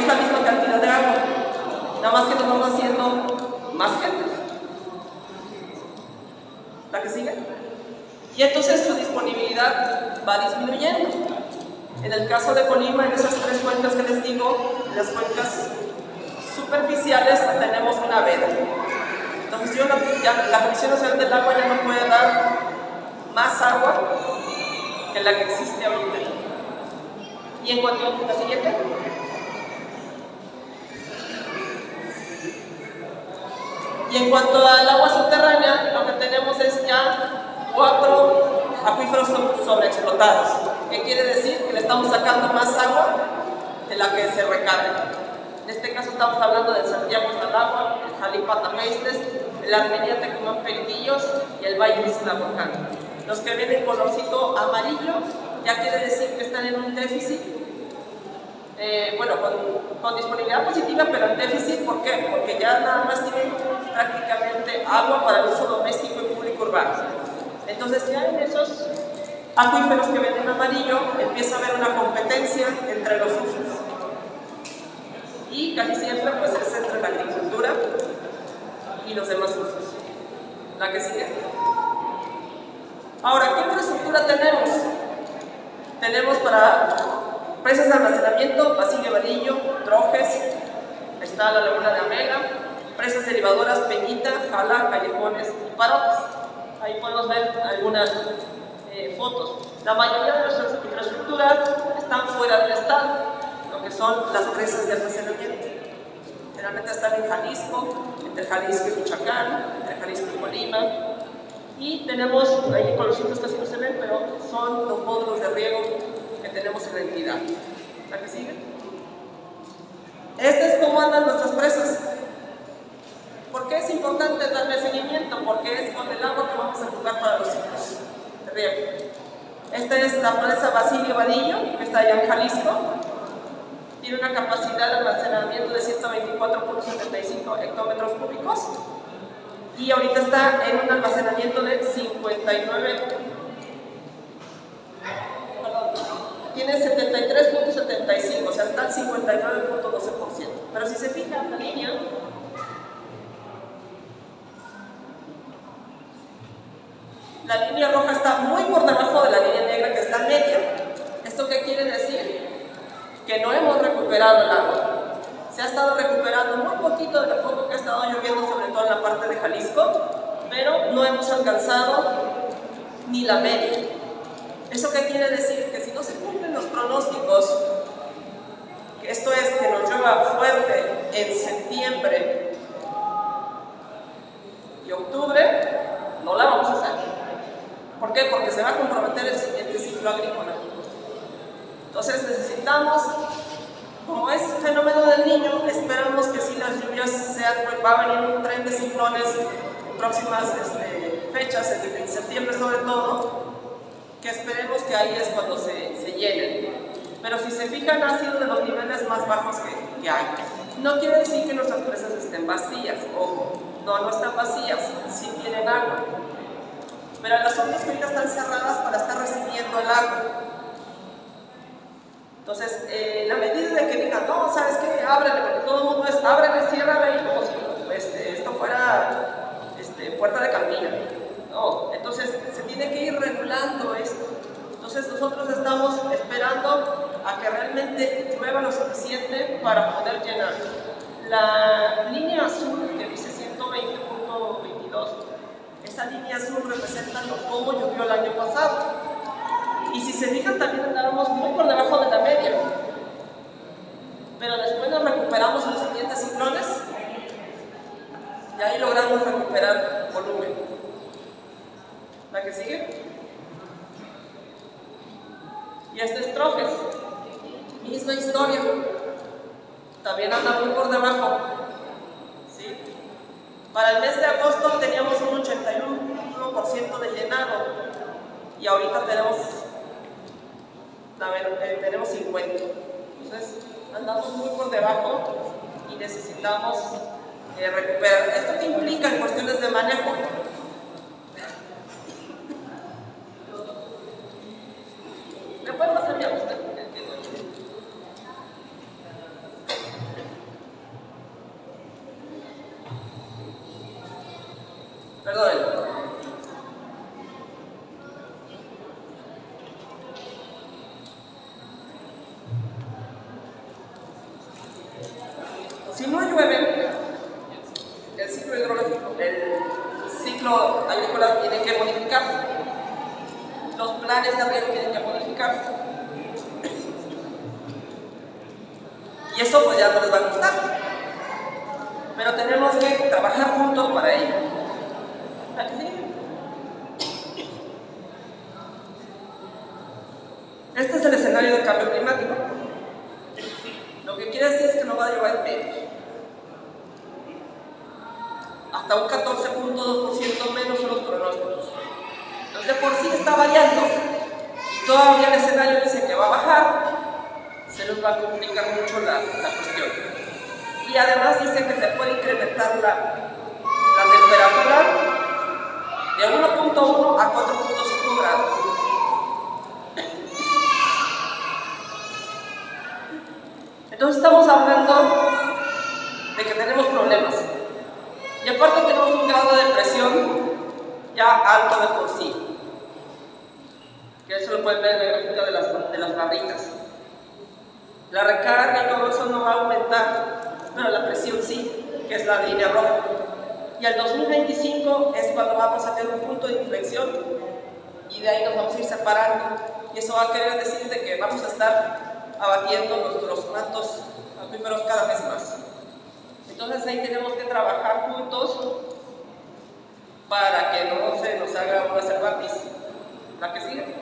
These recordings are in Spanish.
es la misma cantidad de agua, nada más que nos vamos haciendo más gente. ¿La que sigue? Y entonces su disponibilidad va disminuyendo. En el caso de Colima, en esas tres cuencas que les digo, en las cuencas superficiales tenemos una veda. Entonces la Comisión Nacional del Agua ya no puede dar más agua que la que existe ahorita. Y en cuanto a la siguiente. Y en cuanto al agua subterránea, lo que tenemos es ya 4 acuíferos sobreexplotados. ¿Qué quiere decir? Que le estamos sacando más agua de la que se recarga. En este caso estamos hablando del Santiago Estalagua, el Jalipata-Meistes, el Armenia Tecumán Periquillos y el Valle Islahuacán. Los que ven el colorcito amarillo ya quiere decir que están en un déficit, bueno, con disponibilidad positiva, pero en déficit. ¿Por qué? Porque ya nada más tienen prácticamente agua para el uso doméstico y público urbano. Entonces ya en esos acuíferos que ven en amarillo empieza a haber una competencia entre los usos. Y casi siempre pues es entre la agricultura y los demás usos. La que sigue. Ahora, ¿qué infraestructura tenemos? Tenemos para presas de almacenamiento, Basilio Vadillo, Trojes, está la Laguna de Amela, presas derivadoras, Peñita, Jala, Callejones y Parotes. Ahí podemos ver algunas fotos. La mayoría de nuestras infraestructuras están fuera del estado, lo que son las presas de almacenamiento. Generalmente están en Jalisco, entre Jalisco y Michoacán, entre Jalisco y Colima. Y tenemos, ahí con los sitios casi no se ven, pero son los módulos de riego que tenemos en la entidad. ¿La que sigue? Este es cómo andan nuestras presas. ¿Por qué es importante darle seguimiento? Porque es con el agua que vamos a jugar para los ciclos de riego. Esta es la presa Basilio Vadillo, que está allá en Jalisco. Tiene una capacidad de almacenamiento de 124.75 hectómetros cúbicos. Y ahorita está en un almacenamiento de 59, tiene 73.75, o sea, está al 59.12%. Pero si se fijan la línea, roja está muy por debajo de la línea negra, que está media. ¿Esto qué quiere decir? Que no hemos recuperado el agua. Se ha estado recuperando muy poquito de lo poco que ha estado lloviendo, sobre todo en la parte de Jalisco, pero no hemos alcanzado ni la media. ¿Eso qué quiere decir? Que si no se cumplen los pronósticos, que esto es que nos llueva fuerte en septiembre y octubre, no la vamos a hacer. ¿Por qué? Porque se va a comprometer el siguiente ciclo agrícola. Entonces necesitamos, como es fenómeno del Niño, esperamos que si las lluvias va a venir un tren de ciclones en próximas fechas, en septiembre sobre todo, que esperemos que ahí es cuando se llenen. Pero si se fijan, ha sido de los niveles más bajos que hay. No quiere decir que nuestras presas estén vacías, ojo, no están vacías, sí tienen agua. Pero las otras que ahorita están cerradas para estar recibiendo el agua. Entonces, la medida de que digan, no, ¿sabes qué? Ábrele, porque todo el mundo es, ábrele, ciérrale, como si esto fuera puerta de cantina. No, entonces se tiene que ir regulando esto. Entonces nosotros estamos esperando a que realmente llueva lo suficiente para poder llenar. La línea azul que dice 120.22, esa línea azul representa cómo llovió el año pasado. Y si se fijan, también andábamos muy por debajo de la media. Pero después nos recuperamos en los siguientes ciclones y ahí logramos recuperar volumen. ¿La que sigue? Y este es Trojes. Misma historia. También anda muy por debajo. ¿Sí? Para el mes de agosto teníamos un 81% de llenado. Y ahorita tenemos 50. Entonces andamos muy por debajo y necesitamos recuperar. ¿Esto qué implica en cuestiones de manejo? ¿Me puede pasar ya usted? Perdón. Si no llueve, el ciclo hidrológico, el ciclo agrícola tiene que modificarse. Los planes de riego tienen que modificarse. Y eso pues ya no les va a gustar. Pero tenemos que trabajar juntos para ello. ¿A qué sigue? Este es el escenario de cambio climático. Lo que quiere decir es que no va a llover menos. Hasta un 14.2% menos son los pronósticos. Entonces, de por sí está variando. Y todavía el escenario dice que va a bajar. Se nos va a complicar mucho la cuestión. Y además dice que se puede incrementar la temperatura de 1.1 a 4.5 grados. Entonces estamos hablando de que tenemos problemas. Y aparte tenemos un grado de presión ya alto de por sí. Que eso lo pueden ver en la gráfica de las barritas. La recarga y todo eso no va a aumentar, pero la presión sí, que es la línea roja. Y al 2025 es cuando vamos a tener un punto de inflexión y de ahí nos vamos a ir separando. Y eso va a querer decir de que vamos a estar abatiendo nuestros mantos acuíferos cada vez más. Entonces ahí tenemos que trabajar juntos para que no se nos haga una cervatis. La que sigue.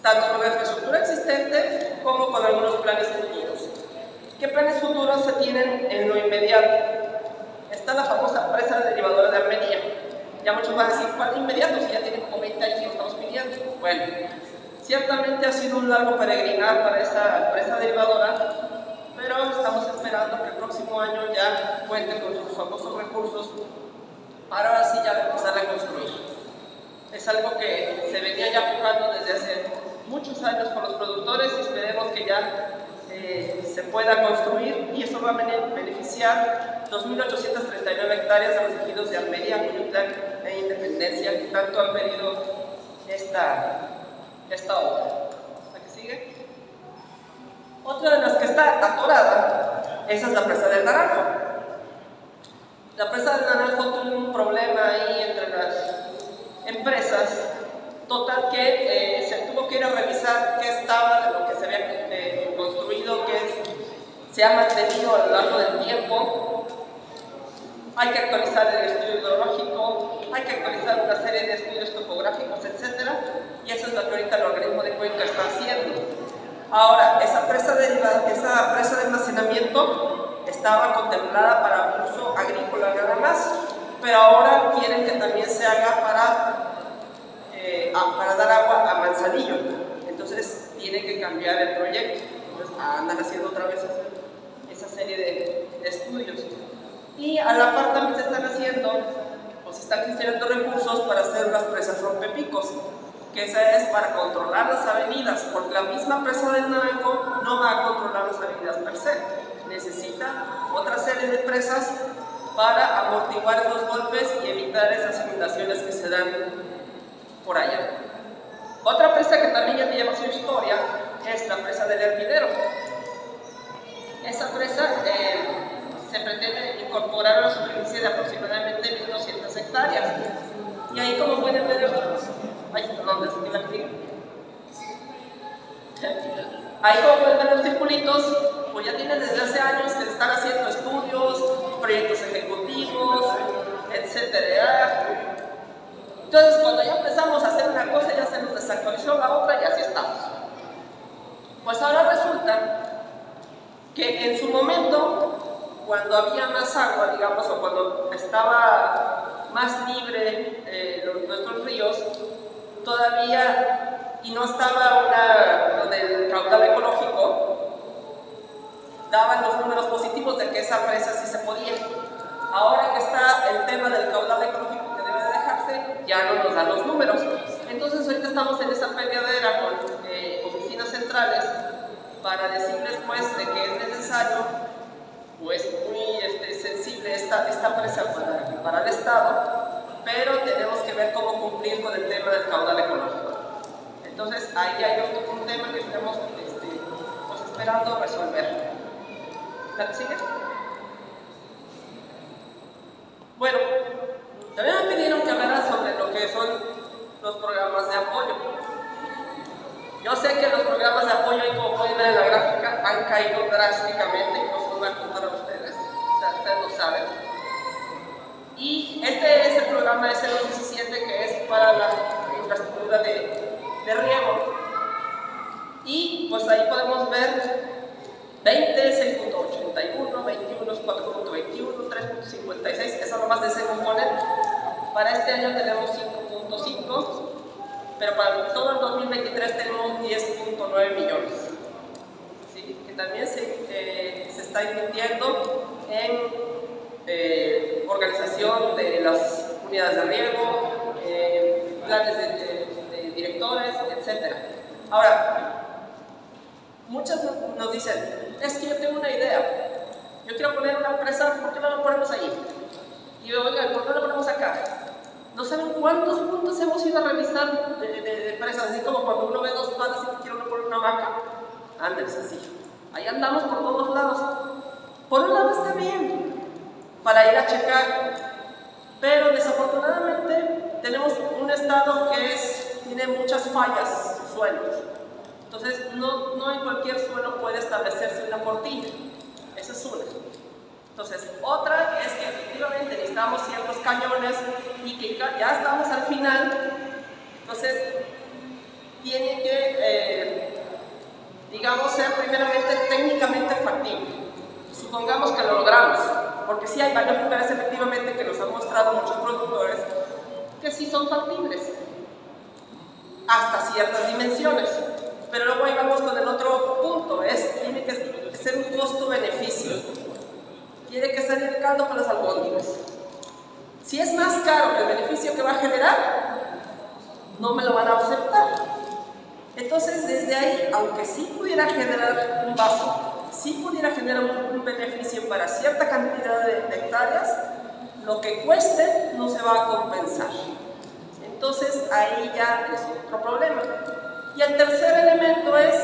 Tanto con la infraestructura existente como con algunos planes futuros. ¿Qué planes futuros se tienen en lo inmediato? Está la famosa presa derivadora de Armenia. Ya muchos van a decir, ¿cuál inmediato? Si ya tiene como 20 años y lo estamos pidiendo. Bueno, ciertamente ha sido un largo peregrinar para esa presa derivadora, pero estamos esperando que el próximo año ya cuente con sus famosos recursos para ahora sí ya empezar a construir. Es algo que se venía ya empujando desde hace muchos años con los productores y esperemos que ya se pueda construir, y eso va a beneficiar 2.839 hectáreas de los ejidos de Armenia, Cuyutlán e Independencia, que tanto han pedido esta obra. ¿La que sigue? Otra de las que está atorada, esa es la presa del Naranjo. La presa del Naranjo tuvo un problema ahí entre las empresas, total que se tuvo que ir a revisar qué estaba de lo que se había construido, qué se ha mantenido a lo largo del tiempo. Hay que actualizar el estudio hidrológico, hay que actualizar una serie de estudios topográficos, etc. Y eso es lo que ahorita el organismo de Cuenca está haciendo. Ahora, esa presa de almacenamiento estaba contemplada para uso agrícola nada más, pero ahora quieren que también se haga para dar agua a Manzanillo. Entonces tiene que cambiar el proyecto. Entonces andan haciendo otra vez esa serie de estudios. Y a la par también se están haciendo, o se están gestionando recursos para hacer las presas rompepicos, que esa es para controlar las avenidas, porque la misma presa del Naranjo no va a controlar las avenidas per se. Necesita otra serie de presas para amortiguar esos golpes y evitar esas inundaciones que se dan por allá. Otra presa que también ya lleva su historia es la presa del Hervidero. Esa presa se pretende incorporar a la superficie de aproximadamente 1.200 hectáreas. Y ahí, como pueden ver, ahí como pueden ver los circulitos, pues ya tienen desde hace años que están haciendo estudios, proyectos ejecutivos, etcétera. Entonces, cuando ya empezamos a hacer una cosa, ya se nos desactualizó la otra y así estamos. Pues ahora resulta que en su momento, cuando había más agua, digamos, o cuando estaba más libre nuestros ríos, todavía, y no estaba lo del caudal ecológico, daban los números positivos de que esa presa sí se podía. Ahora que está el tema del caudal ecológico que debe de dejarse, ya no nos dan los números. Entonces ahorita estamos en esa peleadera con oficinas centrales para decirles pues de que es necesario, pues muy sensible esta presa para el Estado, pero tenemos que ver cómo cumplir con el tema del caudal ecológico. Entonces, ahí hay un tema que estamos pues, esperando resolver. ¿La que sigue? Bueno, también me pidieron que hablara sobre lo que son los programas de apoyo. Yo sé que los programas de apoyo, y como pueden ver en la gráfica, han caído drásticamente, y no se los voy a contar a ustedes, ustedes lo saben. Y este es el programa S217, que es para la infraestructura de riego. Y pues ahí podemos ver 20, 6.81, 21, 4.21, 3.56, que son nomás de ese componente. Para este año tenemos 5.5, pero para todo el 2023 tenemos 10.9 millones. ¿Sí? Que también se está invirtiendo en organización de las unidades de riego, planes de directores, etc. Ahora, muchos nos dicen, es que yo tengo una idea, yo quiero poner una empresa, ¿por qué no la ponemos ahí? Y yo, oiga, ¿por qué no la ponemos acá? No saben cuántos puntos hemos ido a revisar de empresas, así como cuando uno ve dos palas y quiere uno poner una vaca. Ándale, sencillo. Ahí andamos por todos lados. Por un lado está bien, para ir a checar, pero desafortunadamente tenemos un estado que tiene muchas fallas, suelos. Entonces, no en cualquier suelo puede establecerse una cortina. Esa es una. Entonces, otra es que efectivamente necesitamos ciertos cañones y que ya estamos al final. Entonces, tiene que, digamos, ser primeramente técnicamente factible. Supongamos que lo logramos, porque sí hay varios lugares efectivamente que nos han mostrado muchos productores que sí son factibles, hasta ciertas dimensiones. Pero luego ahí vamos con el otro punto, tiene que ser un costo-beneficio. Tiene que salir el caldo con las albóndigas. Si es más caro que el beneficio que va a generar, no me lo van a aceptar. Entonces, desde ahí, aunque sí pudiera generar un vaso, sí pudiera generar un beneficio para cierta cantidad de hectáreas, lo que cueste no se va a compensar. Entonces, ahí ya es otro problema. Y el tercer elemento es,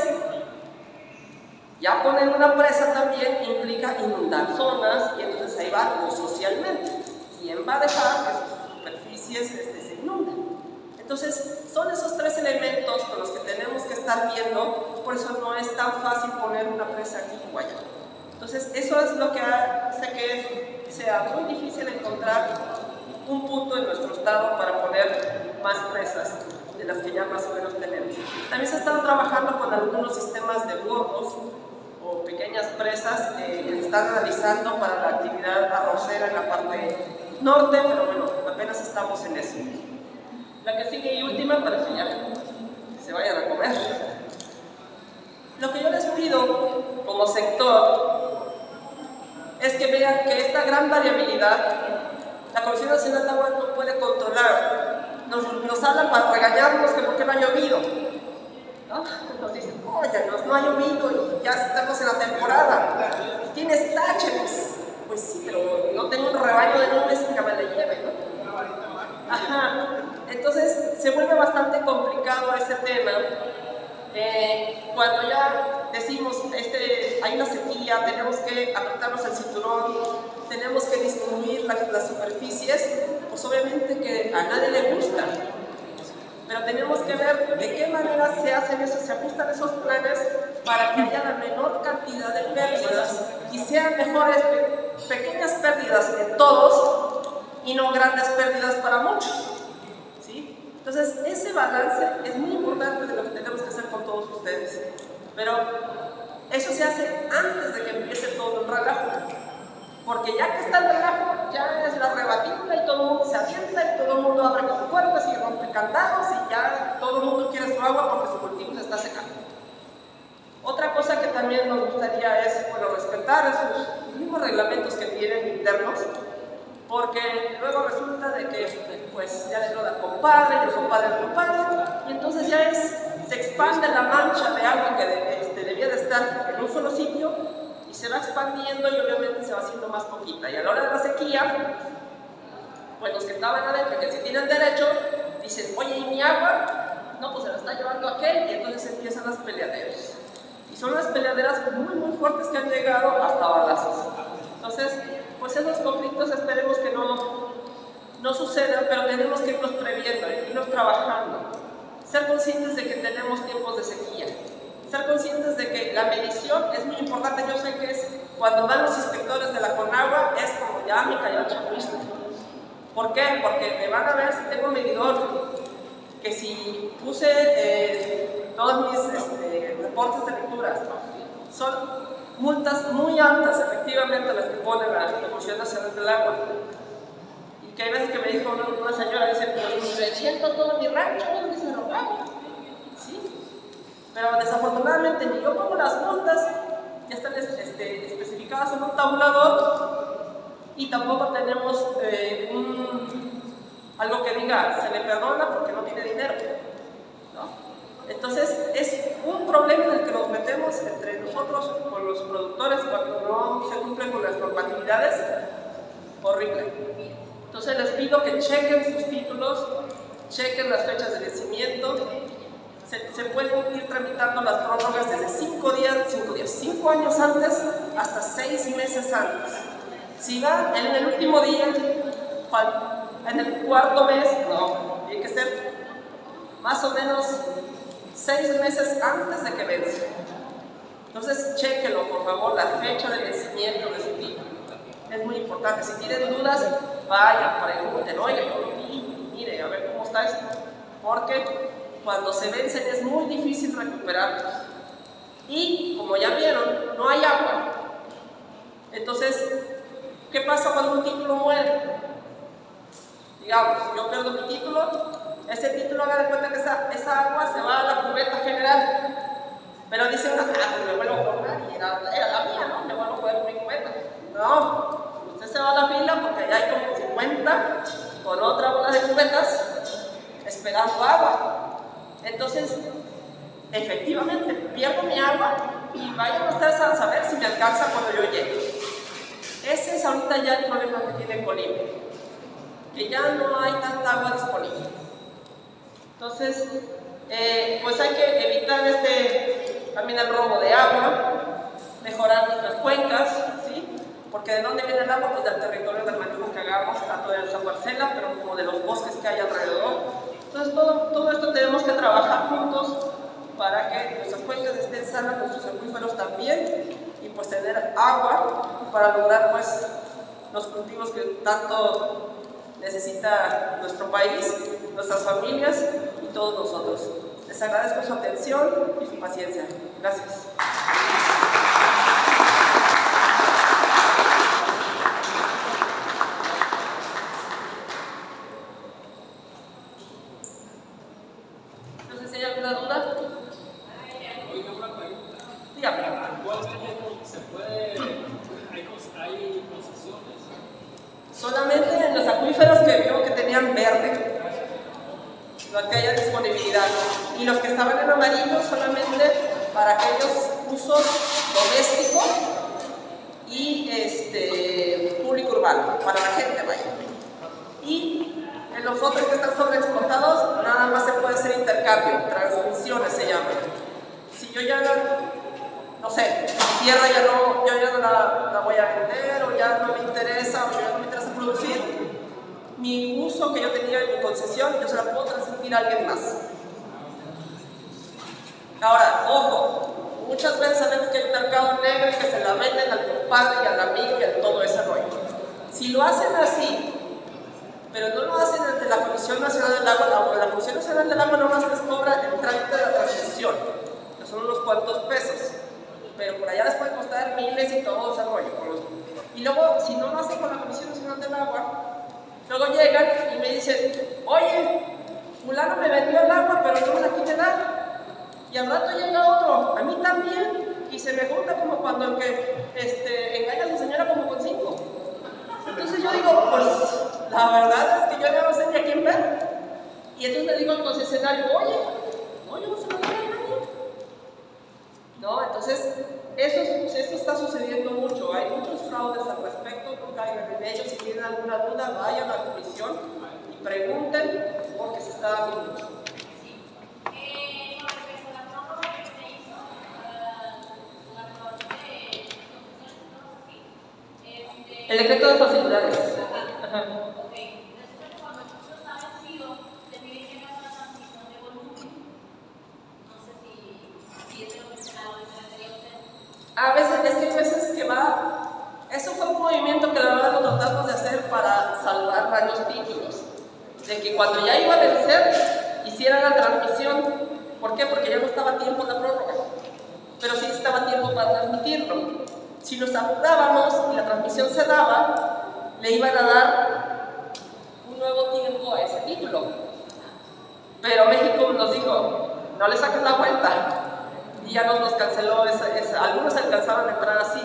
ya poner una presa también implica inundar zonas, y entonces ahí va lo socialmente. ¿Quién va a dejar que sus superficies se inunden? Entonces, son esos tres elementos con los que tenemos que estar viendo, por eso no es tan fácil poner una presa aquí o allá. Entonces, eso es lo que hace que sea muy difícil encontrar un punto en nuestro estado para poner más presas de las que ya más o menos tenemos. También se ha estado trabajando con algunos sistemas de bordos o pequeñas presas que se están realizando para la actividad arrocera en la parte norte, pero bueno, apenas estamos en eso. La que sigue y última, para que ya se vayan a comer. Lo que yo les pido como sector es que vean que esta gran variabilidad la Comisión Nacional de Agua no puede controlar. Nos hablan para regañarnos que porque no ha llovido, ¿no? Nos dicen, oye, no ha llovido y ya estamos en la temporada, tienes tácheres. Pues sí, pero no tengo un rebaño de nubes que me la lleve, ¿no? Ajá. Entonces se vuelve bastante complicado ese tema. Cuando ya decimos, hay una sequía, tenemos que apretarnos el cinturón, tenemos que disminuir las superficies, pues obviamente que a nadie le gusta. Pero tenemos que ver de qué manera se hacen eso, se ajustan esos planes para que haya la menor cantidad de pérdidas y sean mejores pequeñas pérdidas de todos y no grandes pérdidas para muchos. Entonces, ese balance es muy importante de lo que tenemos que hacer con todos ustedes. Pero eso se hace antes de que empiece todo el relajo. Porque ya que está el relajo, ya es la rebatidura y todo el mundo se avienta y todo el mundo abre con puertas y rompe candados y ya todo el mundo quiere su agua porque su cultivo se está secando. Otra cosa que también nos gustaría es, bueno, respetar esos mismos reglamentos que tienen internos, porque luego resulta de que pues ya lo da compadre, y el compadre al compadre, y entonces ya se expande la mancha de agua que debía de estar en un solo sitio y se va expandiendo y obviamente se va haciendo más poquita, y a la hora de la sequía pues los que estaban adentro, que sí tienen derecho, dicen, oye, ¿y mi agua? No, pues se la está llevando aquel, y entonces empiezan las peleaderas. Y son las peleaderas muy fuertes que han llegado hasta balazos. Entonces, pues esos conflictos esperemos que no sucedan, pero tenemos que irnos previendo, irnos trabajando. Ser conscientes de que tenemos tiempos de sequía. Ser conscientes de que la medición es muy importante. Yo sé que es cuando van los inspectores de la Conagua, es como ya me cayó el chapuismo. ¿Por qué? Porque me van a ver si tengo un medidor, que si puse todos mis reportes de lecturas, son multas muy altas, efectivamente, las que pone la Comisión Nacional del Agua. Y que hay veces que me dijo una señora, dice, pues me siento todo mi rancho, ¿dónde se lo pago? ¿Sí? Pero desafortunadamente ni yo pongo las multas, ya están especificadas en un tabulador, y tampoco tenemos algo que diga, se le perdona porque no tiene dinero, ¿no? Entonces es un problema en el que nos metemos entre nosotros con los productores cuando no se cumplen con las normatividades, horrible. Entonces les pido que chequen sus títulos, chequen las fechas de vencimiento. Se pueden ir tramitando las prórrogas desde 5 años antes hasta 6 meses antes. Si va en el último día, en el cuarto mes, no, tiene que ser más o menos 6 meses antes de que vence. Entonces, chéquenlo, por favor, la fecha de vencimiento de su título. Es muy importante. Si tienen dudas, vayan, pregunten, oye, mire, a ver cómo está esto. Porque cuando se vencen es muy difícil recuperarlos. Y, como ya vieron, no hay agua. Entonces, ¿qué pasa cuando un título muere? Digamos, yo pierdo mi título, ese título, haga de cuenta que esa agua se va a la cubeta general. Pero dice una, pues me vuelvo a formar y era la mía, ¿no? Me vuelvo a poner mi cubeta. No, usted se va a la fila porque allá hay como 50 con otra bola de cubetas esperando agua. Entonces, efectivamente, pierdo mi agua y vayan ustedes a saber si me alcanza cuando yo llegue. Ese es ahorita ya el problema que tiene Colima, que ya no hay tanta agua disponible. Entonces, pues hay que evitar también el robo de agua, mejorar nuestras cuencas, ¿sí? Porque ¿de dónde viene el agua? Pues del territorio del manejo que hagamos, tanto de nuestra parcela, pero como de los bosques que hay alrededor. Entonces, todo esto tenemos que trabajar juntos para que nuestras cuencas estén sanas, nuestros acuíferos también, y pues tener agua para lograr pues los cultivos que tanto necesita nuestro país, nuestras familias y todos nosotros. Les agradezco su atención y su paciencia. Gracias. No sé si hay alguna duda. Oiga, una pregunta. Dígame. ¿Cuál se puede? ¿Hay concesiones? Solamente en los acuíferos que vio que tenían verde, los que haya disponibilidad, y los que estaban en amarillo solamente para aquellos usos domésticos y público urbano, para la gente, vaya. Y en los otros que están sobreexplotados, nada más se puede hacer intercambio, transmisiones se llaman. Si yo ya no sé, mi tierra yo ya no la voy a vender, o ya no me interesa, o ya no me interesa producir, mi uso que yo tenía en mi concesión, yo se la puedo transmitir a alguien más. Ahora, ojo, muchas veces sabemos que hay un mercado negro y que se la venden al compadre y al amigo y a todo ese rollo. Si lo hacen así, pero no lo hacen ante la Comisión Nacional del Agua, la Comisión Nacional del Agua nomás les cobra el trámite de la transmisión, que son unos cuantos pesos, pero por allá les puede costar miles y todo ese rollo. Y luego, si no lo hacen con la Comisión Nacional del Agua, luego llegan y me dicen, oye, fulano me vendió el agua, pero no me la quiere dar. Y al rato llega otro, a mí también, y se me junta como cuando el que engaña a su señora como con 5. Entonces yo digo, pues la verdad es que yo ya no sé ni a quién ver. Y entonces le digo al concesionario, oye, no se lo doy a nadie. No, entonces esto está sucediendo mucho, hay muchos fraudes al respecto, nunca caigan en ello. Si tienen alguna duda, vayan a la comisión y pregunten, porque se está dando mucho. El decreto de facilidades. Ajá. A veces, es que hay veces que va. Eso fue un movimiento que la verdad lo tratamos de hacer para salvar varios títulos. De que cuando ya iba a vencer, hicieran la transmisión. ¿Por qué? Porque ya no estaba tiempo la prórroga. Pero sí estaba tiempo para transmitirlo. Si nos apurábamos y la transmisión se daba, le iban a dar un nuevo tiempo a ese título. Pero México nos dijo, no le saques la vuelta. Y ya nos canceló algunos alcanzaron a entrar así,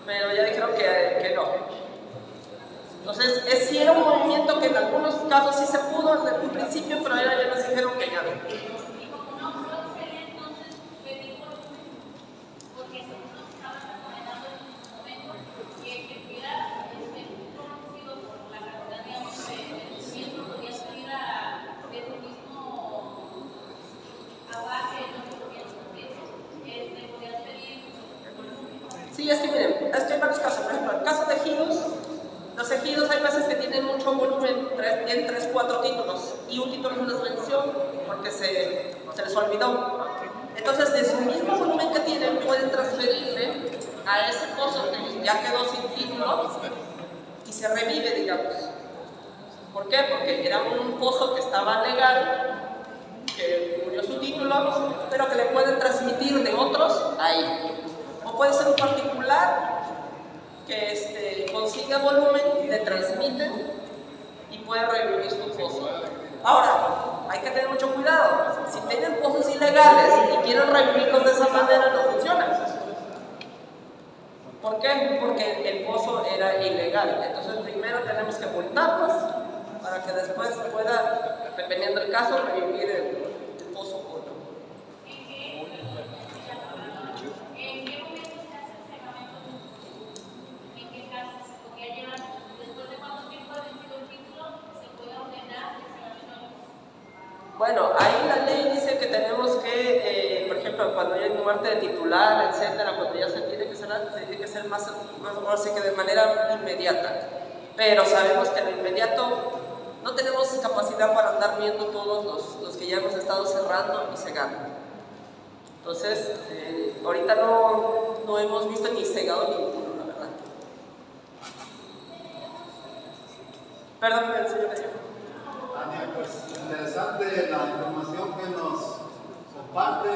pero ya dijeron que no. Entonces, sí era un movimiento que en algunos casos sí se pudo desde un principio, pero ahora ya nos dijeron que ya no. Sí, es que miren, es que hay varios casos. Por ejemplo, en el caso de ejidos, los ejidos hay veces que tienen mucho volumen, tienen 3, 4 títulos, y un título no les venció porque se les olvidó. Entonces, de su mismo volumen que tienen, pueden transferirle a ese pozo que ya quedó sin título y se revive, digamos. ¿Por qué? Porque era un pozo que estaba legal, que murió su título, pero que le pueden transmitir de otros ahí. O puede ser un particular que consiga volumen, le transmiten y puede revivir su pozo. Ahora, hay que tener mucho cuidado. Si tienen pozos ilegales y quieren revivirlos de esa manera, no funciona. ¿Por qué? Porque el pozo era ilegal. Entonces, primero tenemos que multarlos para que después pueda, dependiendo del caso, revivir el pozo o no. Bueno, ahí la ley dice que tenemos que, por ejemplo, cuando hay muerte de titular, etcétera, cuando ya se tiene que ser más así que de manera inmediata. Pero sabemos que en lo inmediato no tenemos capacidad para andar viendo todos los que ya hemos estado cerrando y cegando. Entonces, ahorita no hemos visto ni cegado ninguno, la verdad. Perdón, señor Gallego. Tania, pues interesante la información que nos comparte.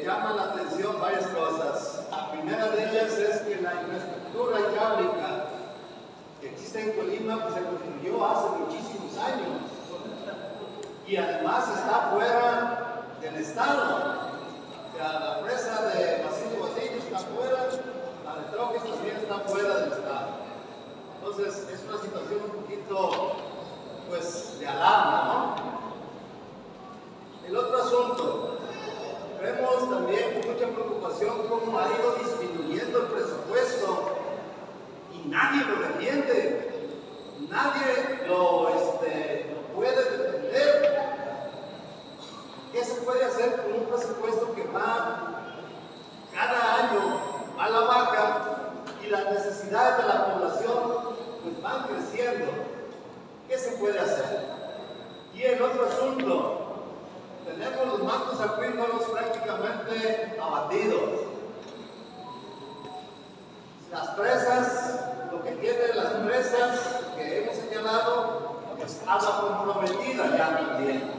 Llama la atención varias cosas. La primera de ellas es que la infraestructura hidráulica que existe en Colima pues, se construyó hace muchísimos años y además está fuera del estado. O sea, la presa de Basilio Basilio está fuera, la de Troques también está fuera del estado. Entonces es una situación un poquito pues de alarma, ¿no? El otro asunto, vemos también con mucha preocupación cómo ha ido disminuyendo el presupuesto y nadie lo defiende, nadie lo puede defender. ¿Qué se puede hacer con un presupuesto que va cada año a la baja y las necesidades de la población pues van creciendo? ¿Qué se puede hacer? Y el otro asunto, tenemos los mantos acuíferos prácticamente abatidos. Las presas, lo que tienen las presas que hemos señalado, pues agua comprometida ya también.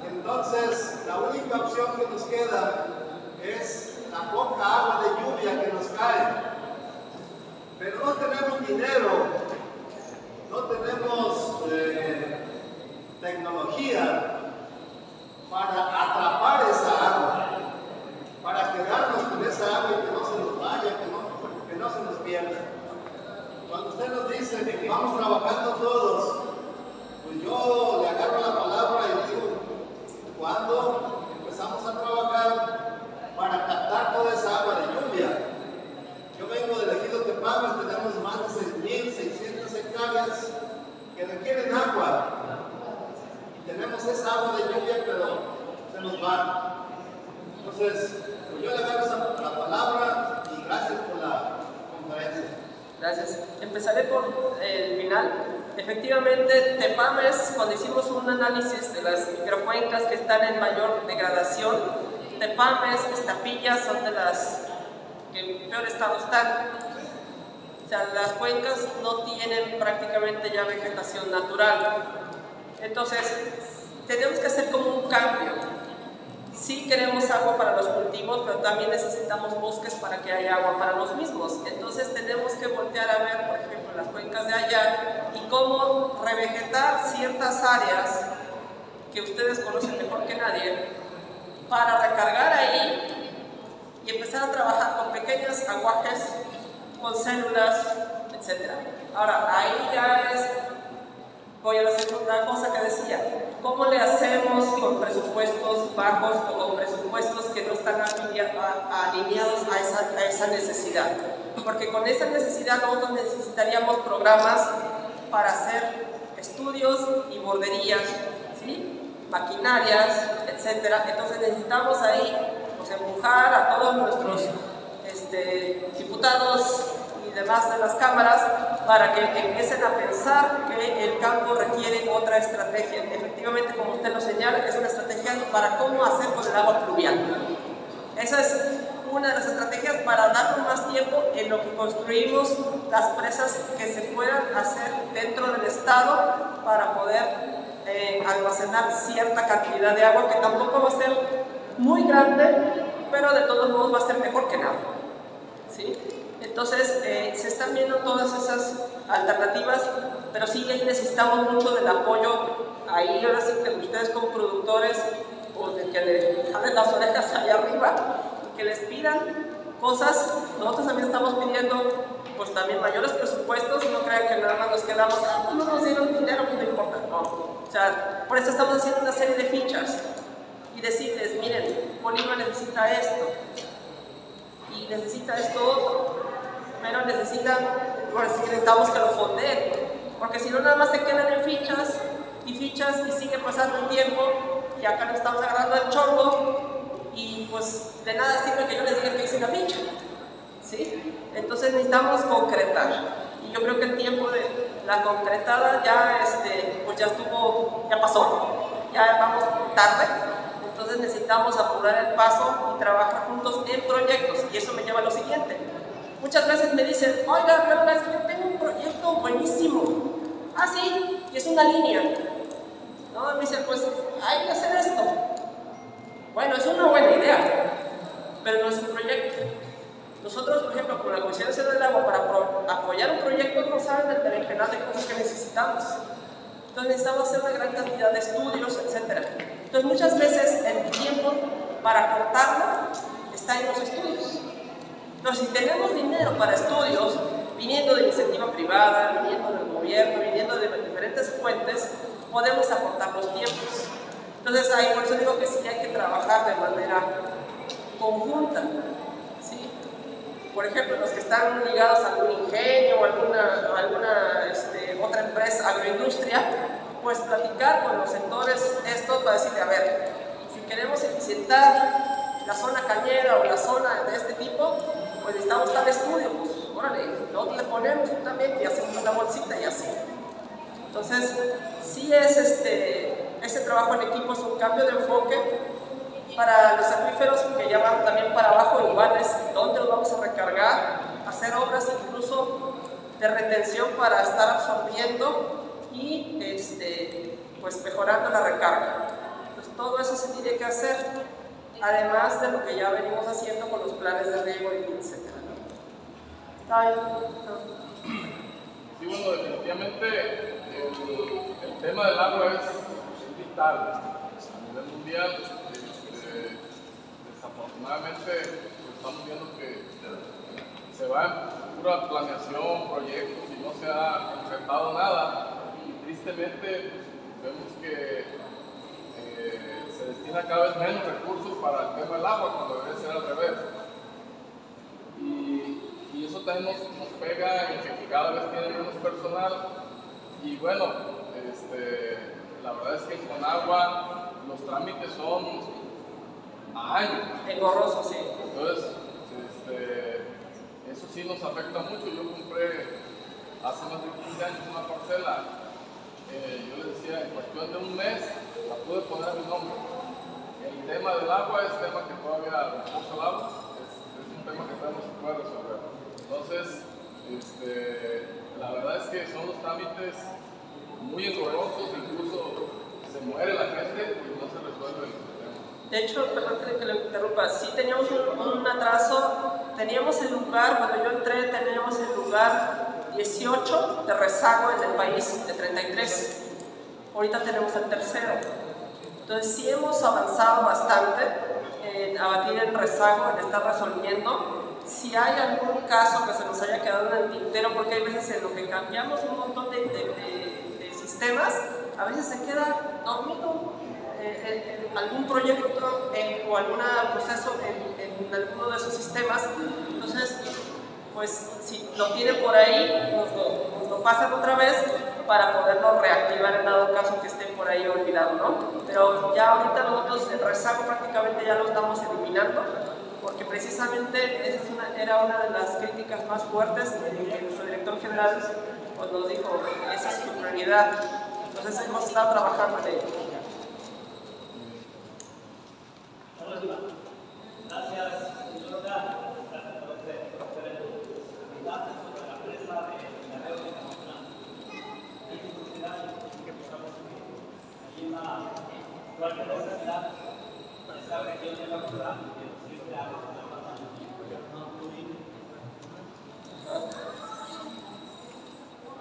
Entonces, la única opción que nos queda es la poca agua de lluvia que nos cae. Pero no tenemos dinero, no tenemos tecnología para atrapar esa agua, para quedarnos con esa agua y que no se nos vaya, que no se nos pierda. Cuando usted nos dice que vamos trabajando todos, pues yo le agarro la palabra y digo, ¿cuándo empezamos a trabajar para captar toda esa agua de lluvia? Yo vengo yo le agarro la palabra y gracias por la conferencia. Gracias. Empezaré por el final. Efectivamente, Tepames, cuando hicimos un análisis de las microcuencas que están en mayor degradación, Tepames, Iztapillas son de las que en peor estado están. O sea, las cuencas no tienen prácticamente ya vegetación natural. Entonces, tenemos que hacer como un cambio. Sí queremos agua para los cultivos, pero también necesitamos bosques para que haya agua para los mismos. Entonces tenemos que voltear a ver, por ejemplo, las cuencas de allá y cómo revegetar ciertas áreas que ustedes conocen mejor que nadie para recargar ahí y empezar a trabajar con pequeños aguajes, con células, etc. Ahora, ahí ya es... Voy a la segunda cosa que decía, ¿cómo le hacemos con presupuestos bajos o con presupuestos que no están alineados a esa necesidad? Porque con esa necesidad nosotros necesitaríamos programas para hacer estudios y borderías, ¿sí? Maquinarias, etc. Entonces necesitamos ahí pues, empujar a todos nuestros diputados y demás de las cámaras para que empiecen a pensar que el campo requiere otra estrategia. Efectivamente, como usted lo señala, es una estrategia para cómo hacer con el agua pluvial. Esa es una de las estrategias para darnos más tiempo en lo que construimos las presas que se puedan hacer dentro del estado para poder almacenar cierta cantidad de agua que tampoco va a ser muy grande, pero de todos modos va a ser mejor que nada, ¿sí? Entonces, se están viendo todas esas alternativas, pero sí ahí necesitamos mucho del apoyo. Ahí ahora sí que ustedes como productores, pues de que le jalen las orejas allá arriba y que les pidan cosas. Nosotros también estamos pidiendo pues también mayores presupuestos. No crean que nada más nos quedamos, pues no nos dieron dinero, pues no importa. No. O sea, por eso estamos haciendo una serie de fichas y decirles, miren, Bolívar necesita esto y necesita esto otro. Pero necesitamos que lo fondeen, porque si no nada más se quedan en fichas y sigue pasando el tiempo y acá nos estamos agarrando el chongo y pues de nada sirve que yo les diga que hice una ficha, ¿sí? Entonces necesitamos concretar y yo creo que el tiempo de la concretada ya, pues ya pasó, ya vamos tarde. Entonces necesitamos apurar el paso y trabajar juntos en proyectos y eso me lleva a lo siguiente. Muchas veces me dicen, oiga, pero es que yo tengo un proyecto buenísimo. Ah, sí, y es una línea. ¿No? Me dicen, pues hay que hacer esto. Bueno, es una buena idea, pero no es un proyecto. Nosotros, por ejemplo, con la Comisión Nacional del Agua, para apoyar un proyecto, no saben el berenjenal de cosas que necesitamos. Entonces necesitamos hacer una gran cantidad de estudios, etc. Entonces muchas veces el tiempo para cortarlo está en los estudios. Entonces, si tenemos dinero para estudios, viniendo de iniciativa privada, viniendo del gobierno, viniendo de diferentes fuentes, podemos acortar los tiempos. Entonces, ahí por eso digo que sí hay que trabajar de manera conjunta, ¿sí? Por ejemplo, los que están ligados a algún ingenio o alguna otra empresa, agroindustria, pues platicar con los sectores estos para decirle, a ver, si queremos eficientar la zona cañera o la zona de este tipo, pues necesitamos tal estudio, pues órale, nosotros le ponemos también y hacemos una bolsita y así. Entonces, sí es ese trabajo en equipo es un cambio de enfoque para los acuíferos que ya van también para abajo, igual es dónde los vamos a recargar, hacer obras incluso de retención para estar absorbiendo y pues mejorando la recarga. Pues todo eso se tiene que hacer, además de lo que ya venimos haciendo con los planes de riego y etc. Sí, bueno, definitivamente el tema del agua es vital a nivel mundial. Desafortunadamente pues, estamos viendo que se va en pura planeación, proyectos y no se ha concretado nada. Y tristemente pues, vemos que se destina cada vez menos recursos para el tema del agua cuando debería ser al revés. Y eso también nos pega en que cada vez tiene menos personal. Y bueno, la verdad es que en Conagua los trámites son a años. Engorroso, sí. Entonces, eso sí nos afecta mucho. Yo compré hace más de 15 años una parcela. Yo les decía, en cuestión de un mes la pude poner a mi nombre. El tema del agua es tema que todavía recurso al agua, es un tema que todavía no se puede resolver. Entonces, la verdad es que son los trámites muy engorrosos, incluso se muere la gente y no se resuelve el tema. De hecho, perdón que le interrumpa, sí teníamos un atraso, teníamos el lugar, cuando yo entré teníamos el lugar 18 de rezago en el país, de 33. Ahorita tenemos el tercero. Entonces sí hemos avanzado bastante en abatir el rezago, en estar resolviendo. Si hay algún caso que se nos haya quedado en el tintero, porque hay veces en lo que cambiamos un montón de sistemas, a veces se queda dormido algún proyecto o algún proceso en alguno de esos sistemas. Entonces, pues si lo tienen por ahí, nos lo pasan otra vez para poderlo reactivar en dado caso que esté por ahí olvidado, ¿no? Pero ya ahorita nosotros el rezago prácticamente ya lo estamos eliminando, porque precisamente esa era una de las críticas más fuertes que nuestro director general pues, nos dijo, esa es su prioridad. Entonces hemos estado trabajando en ello. Gracias, señora. Gracias por este excelente debate sobre la presa de la red de Camotlán. Hay curiosidad que podamos subir. Hay una fuerte necesidad de esa región de Camotlán que nos sirve a la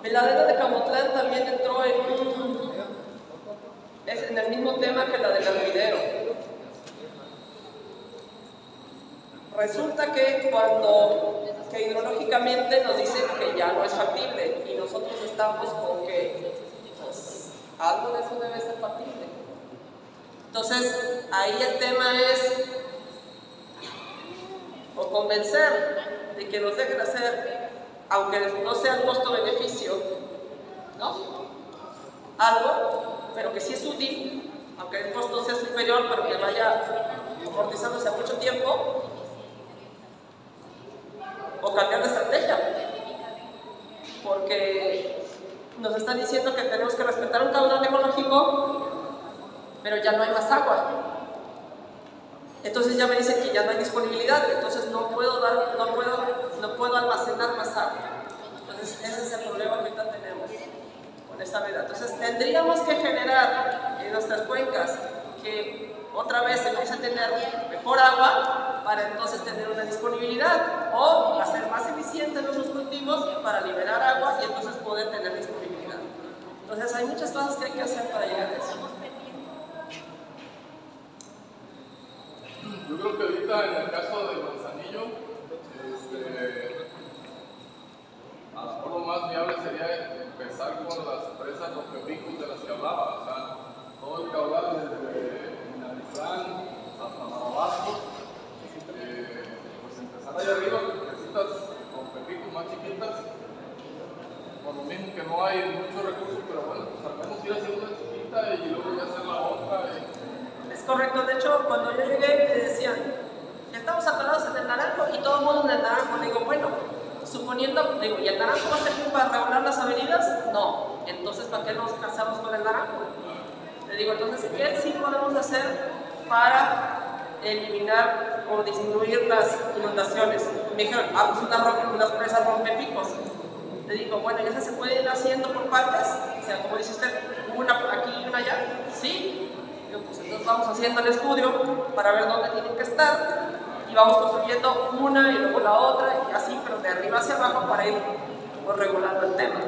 Veladero de Camotlán también entró en el mismo tema que la del Hervidero. Resulta que hidrológicamente nos dicen que ya no es factible y nosotros estamos con que pues, algo de eso debe ser factible. Entonces, ahí el tema es o convencer de que nos dejen hacer, aunque no sea el costo-beneficio, ¿no? Algo, pero que sí es útil, aunque el costo sea superior, pero que vaya amortizándose a mucho tiempo, o cambiar de estrategia, porque nos están diciendo que tenemos que respetar un caudal ecológico, pero ya no hay más agua. Entonces ya me dicen que ya no hay disponibilidad, entonces no puedo almacenar más agua. Entonces ese es el problema que ahorita tenemos con esta medida. Entonces tendríamos que generar en nuestras cuencas que otra vez se empiece a tener mejor agua para entonces tener una disponibilidad o hacer más eficientes nuestros cultivos para liberar agua y entonces poder tener disponibilidad. Entonces hay muchas cosas que hay que hacer para llegar a eso. Yo creo que ahorita en el caso de Manzanillo, a lo mejor lo más viable sería empezar con las presas rompepicos de las que hablaba, o sea, todo el caudal desde Minatitlán hasta Marabasco, pues empezar allá arriba con presitas rompepicos más chiquitas, por lo mismo que no hay muchos recursos, pero bueno, pues al menos ir haciendo una chiquita y luego ya hacer la otra. Es correcto, de hecho, cuando yo llegué me decían, estamos atorados en el naranjo y todo el mundo en el naranjo. Le digo, bueno, suponiendo, digo, ¿y el naranjo va a servir para regular las avenidas? No, entonces ¿para qué nos casamos con el naranjo? Le digo, entonces, ¿qué sí podemos hacer para eliminar o disminuir las inundaciones? Me dijeron, pues unas presas rompepicos. Le digo, bueno, ¿y eso se puede ir haciendo por partes? O sea, como dice usted, una aquí y una allá. Sí. Pues entonces vamos haciendo el estudio para ver dónde tienen que estar y vamos construyendo una y luego la otra y así, pero de arriba hacia abajo para ir pues, regulando el tema.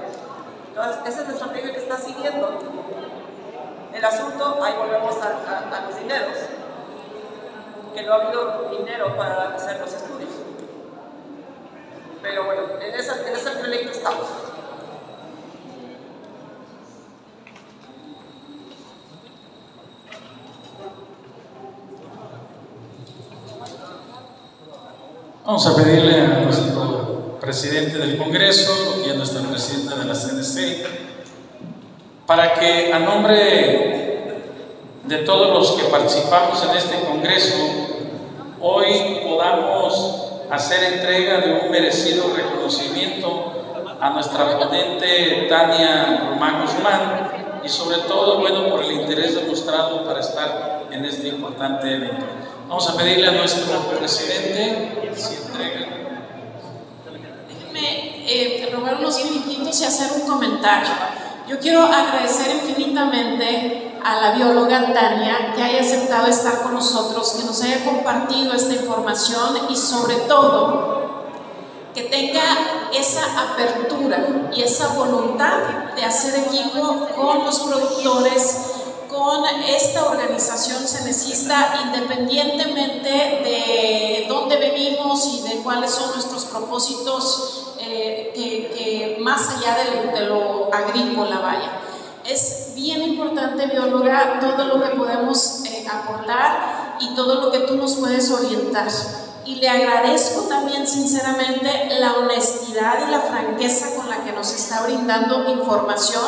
Entonces, esa es la estrategia que está siguiendo. El asunto, ahí volvemos a los dineros, que no ha habido dinero para hacer los estudios. Pero bueno, en ese proyecto estamos. Vamos a pedirle a nuestro presidente del Congreso y a nuestra presidenta de la CNC para que a nombre de todos los que participamos en este Congreso hoy podamos hacer entrega de un merecido reconocimiento a nuestra ponente Tania Román Guzmán y sobre todo, bueno, por el interés demostrado para estar en este importante evento. Vamos a pedirle a nuestro presidente si entrega. Déjenme robar unos minutitos y hacer un comentario. Yo quiero agradecer infinitamente a la bióloga Tania que haya aceptado estar con nosotros, que nos haya compartido esta información y sobre todo que tenga esa apertura y esa voluntad de hacer equipo con los productores, con esta organización cenecista, independientemente de dónde venimos y de cuáles son nuestros propósitos, que más allá de lo agrícola, vaya. Es bien importante, bióloga, todo lo que podemos aportar y todo lo que tú nos puedes orientar. Y le agradezco también sinceramente la honestidad y la franqueza con la que nos está brindando información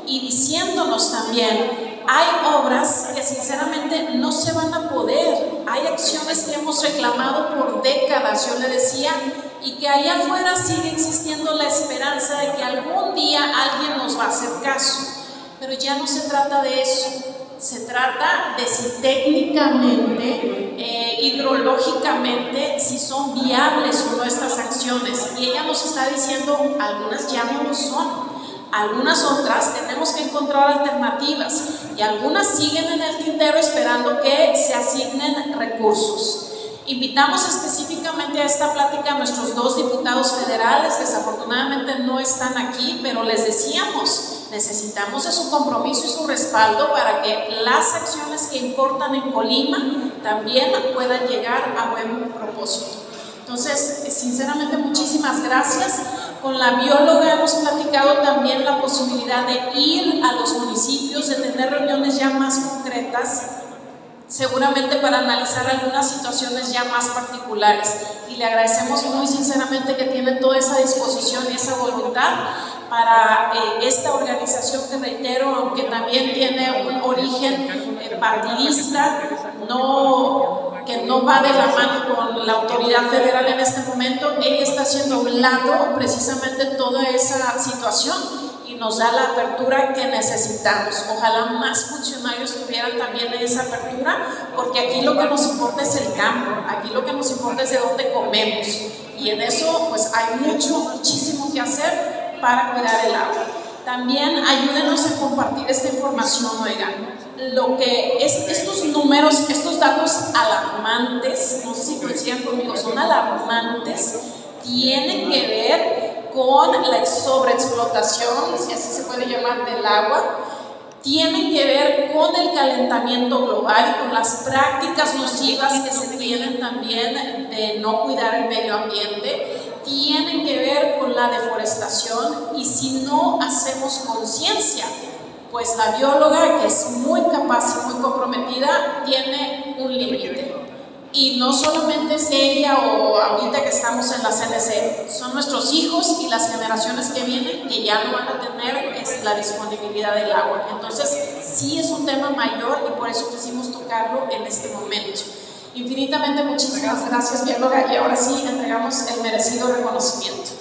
y diciéndonos también, hay obras que sinceramente no se van a poder, hay acciones que hemos reclamado por décadas, yo le decía, y que allá afuera sigue existiendo la esperanza de que algún día alguien nos va a hacer caso, pero ya no se trata de eso. Se trata de si técnicamente, hidrológicamente, si son viables o no estas acciones. Y ella nos está diciendo, algunas ya no lo son. Algunas otras tenemos que encontrar alternativas y algunas siguen en el tintero esperando que se asignen recursos. Invitamos específicamente a esta plática a nuestros 2 diputados federales, desafortunadamente no están aquí, pero les decíamos, necesitamos de su compromiso y su respaldo para que las acciones que importan en Colima también puedan llegar a buen propósito. Entonces, sinceramente, muchísimas gracias. Con la bióloga hemos platicado también la posibilidad de ir a los municipios, de tener reuniones ya más concretas, seguramente para analizar algunas situaciones ya más particulares. Y le agradecemos muy sinceramente que tiene toda esa disposición y esa voluntad para esta organización que, reitero, aunque también tiene un origen partidista, que no va de la mano con la autoridad federal en este momento, ella está haciendo a un lado precisamente toda esa situación y nos da la apertura que necesitamos. Ojalá más funcionarios tuvieran también esa apertura, porque aquí lo que nos importa es el campo, aquí lo que nos importa es de dónde comemos, y en eso pues hay muchísimo que hacer para cuidar el agua. También ayúdenos a compartir esta información, oigan, lo que es estos números, estos datos alarmantes, no sé si coinciden conmigo, son alarmantes, tienen que ver con la sobreexplotación, si así se puede llamar, del agua, tienen que ver con el calentamiento global y con las prácticas nocivas que se tienen también de no cuidar el medio ambiente, tienen que ver con la deforestación, y si no hacemos conciencia, pues la bióloga, que es muy capaz y muy comprometida, tiene un límite. Y no solamente es ella o ahorita que estamos en la CNC, son nuestros hijos y las generaciones que vienen que ya no van a tener la disponibilidad del agua. Entonces sí es un tema mayor y por eso quisimos tocarlo en este momento. Infinitamente muchísimas gracias, bióloga, y ahora sí entregamos el merecido reconocimiento.